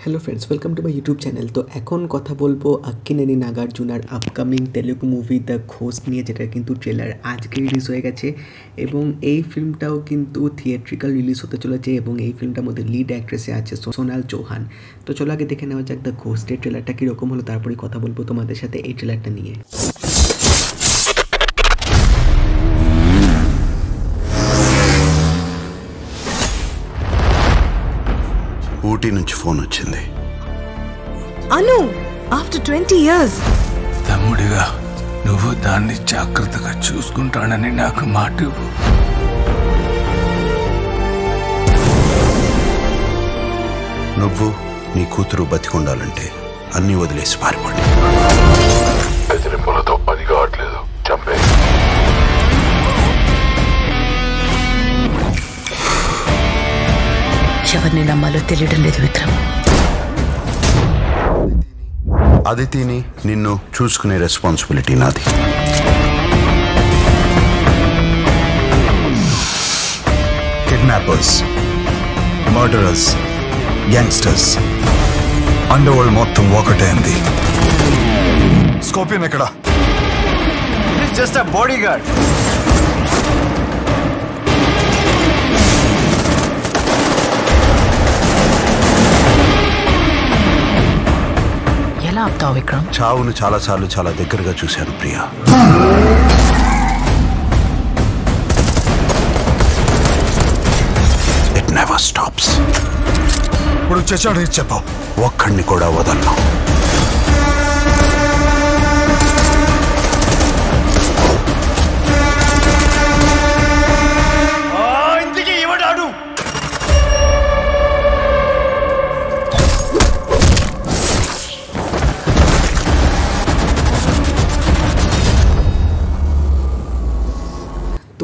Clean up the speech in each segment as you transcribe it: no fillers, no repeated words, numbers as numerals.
Hello friends, welcome to my YouTube channel. तो এখন কথা বলবো আক্কিনেনি নাগার্জুনার upcoming Telugu movie the ghost নিয়ে, যেটা কিন্তু ট্রেলার আজকে রিলিজ হয়ে গেছে এবং এই ফিল্মটাও কিন্তু থিয়েট্রিক্যাল রিলিজ হতে চলেছে এবং এই ফিল্মটার মধ্যে লিড অ্যাক্ট্রেসে আছে সোনাল চৌহান। তো চলো আগে দেখে নেওয়া যাক দ্য ঘোস্টের ট্রেলারটা কীরকম হলো, তারপরেই কথা বলবো তোমাদের সাথে এই ট্রেলারটা নিয়ে। ఊటీ నుంచి ఫోన్ వచ్చింది. అను, ఆఫ్టర్ 20 years తమ్ముడిగా నువ్వు దాన్ని జాగ్రత్తగా చూసుకుంటానని నాకు మాట ఇవ్వు. నువ్వు నీ కూతురు బతికుండాలంటే అన్నీ వదిలేసి పారిపోండి. బెదిరింపులతో పని కావట్లేదు, చంపే. ఎవరిని నమ్మాలో తెలియడం లేదు విక్రమ్. అదితిని నిన్ను చూసుకునే రెస్పాన్సిబిలిటీ నాది. Kidnappers, murderers, gangsters, under world మొత్తం ఒకటైంది. స్కార్పియన్ ఎక్కడ? Just a body guard. ఎలా ఆపుతావు విక్రమ్? చావును చాలాసార్లు చాలా దగ్గరగా చూశాను ప్రియా. It never stops. ఇప్పుడు చచ్చాడు చెప్పావు, ఒక్కడిని కూడా వదలను. ఇంటికి ఇవ్వడాడు.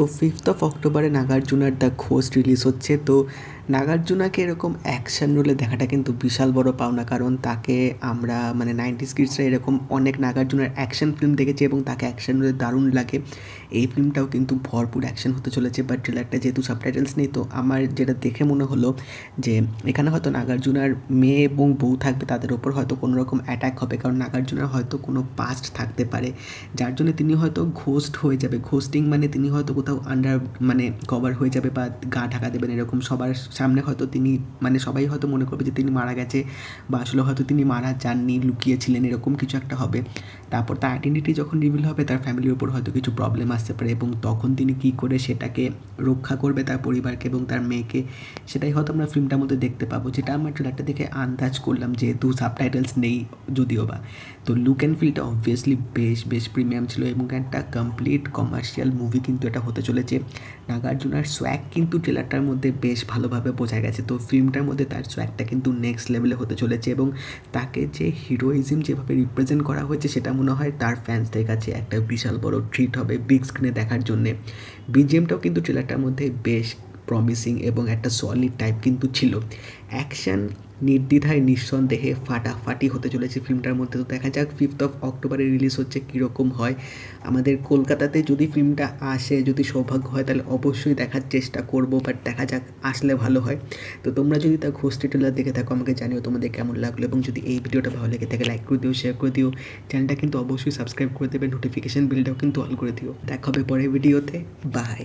তো 5th of October নাগার্জুনার দ্য ঘোস্ট রিলিজ হচ্ছে। তো নাগার্জুনাকে এরকম অ্যাকশন রোলে দেখাটা কিন্তু বিশাল বড় পাওনা, কারণ তাকে আমরা 90s কিডসরা এরকম অনেক নাগার্জুনার অ্যাকশন ফিল্ম দেখেছি এবং তাকে অ্যাকশন রোলে দারুণ লাগে। এই ফিল্মটাও কিন্তু ভরপুর অ্যাকশন হতে চলেছে, বাট ট্রেলারটা যেহেতু সাবটাইটেলস নেই, তো আমার যেটা দেখে মনে হলো যে এখানে হয়তো নাগার্জুনার মেয়ে এবং বউ থাকবে, তাদের ওপর হয়তো কোনো রকম অ্যাটাক হবে, কারণ নাগার্জুনার হয়তো কোনো পাস্ট থাকতে পারে যার জন্য তিনি হয়তো ঘোস্ট হয়ে যাবে। ঘোস্টিং মানে তিনি হয়তো কোথাও আন্ডার কভার হয়ে যাবে বা গা ঢাকা দেবেন, এরকম সবার সামনে হয়তো তিনি সবাই হয়তো মনে করবে যে তিনি মারা গেছে বা আসলে হয়তো তিনি মারা যাননি, লুকিয়েছিলেন, এরকম কিছু একটা হবে। তারপর তার আইডেন্টিটি যখন রিভিল হবে, তার ফ্যামিলির উপর হয়তো কিছু প্রবলেম আসতে পারে এবং তখন তিনি কী করে সেটাকে রক্ষা করবে তার পরিবারকে এবং তার মেয়েকে, সেটাই হয়তো আমরা ফিল্মটার মধ্যে দেখতে পাবো, যেটা আমার ট্রেলারটা দেখে আন্দাজ করলাম, যেহেতু সাবটাইটেলস নেই যদিও বা। তো লুক অ্যান্ড ফিলটা অবভিয়াসলি বেশ প্রিমিয়াম ছিল এবং একটা কমপ্লিট কমার্শিয়াল মুভি কিন্তু এটা হতে চলেছে। নাগার্জুনার সোয়াগ কিন্তু ট্রেলারটার মধ্যে বেশ ভালোভাবে বোঝা গেছে। তো ফিল্মটার মধ্যে তার সোয়াগটা কিন্তু নেক্সট লেভেলে হতে চলেছে এবং তাকে যে হিরোইজম যেভাবে রিপ্রেজেন্ট করা হয়েছে, সেটা মনে হয় তার ফ্যান্সদের কাছে একটা বিশাল বড় ট্রিট হবে বিগ স্ক্রিনে দেখার জন্যে। বিজিএমটাও কিন্তু ট্রেলারটার মধ্যে বেশ প্রমিসিং এবং একটা সলিড টাইপ কিন্তু ছিল। অ্যাকশন নির্দ্বিধায় নিঃসন্দেহে ফাটাফাটি হতে চলেছে ফিল্মটার মধ্যে। তো দেখা যাক 5th of October রিলিজ হচ্ছে কীরকম হয়। আমাদের কলকাতাতে যদি ফিল্মটা আসে, যদি সৌভাগ্য হয়, তাহলে অবশ্যই দেখার চেষ্টা করব, বাট দেখা যাক আসলে ভালো হয়। তো তোমরা যদি তার ঘোস্ট ট্রেলার দেখে থাকো, আমাকে জানিও তোমাদের কেমন লাগলো এবং যদি এই ভিডিওটা ভালো লেগে থাকে লাইক করে দিও, শেয়ার করে দিও, চ্যানেলটা কিন্তু অবশ্যই সাবস্ক্রাইব করে দেবে, নোটিফিকেশান বিলটাও কিন্তু অন করে দিও। দেখা হবে পরের ভিডিওতে, বাই।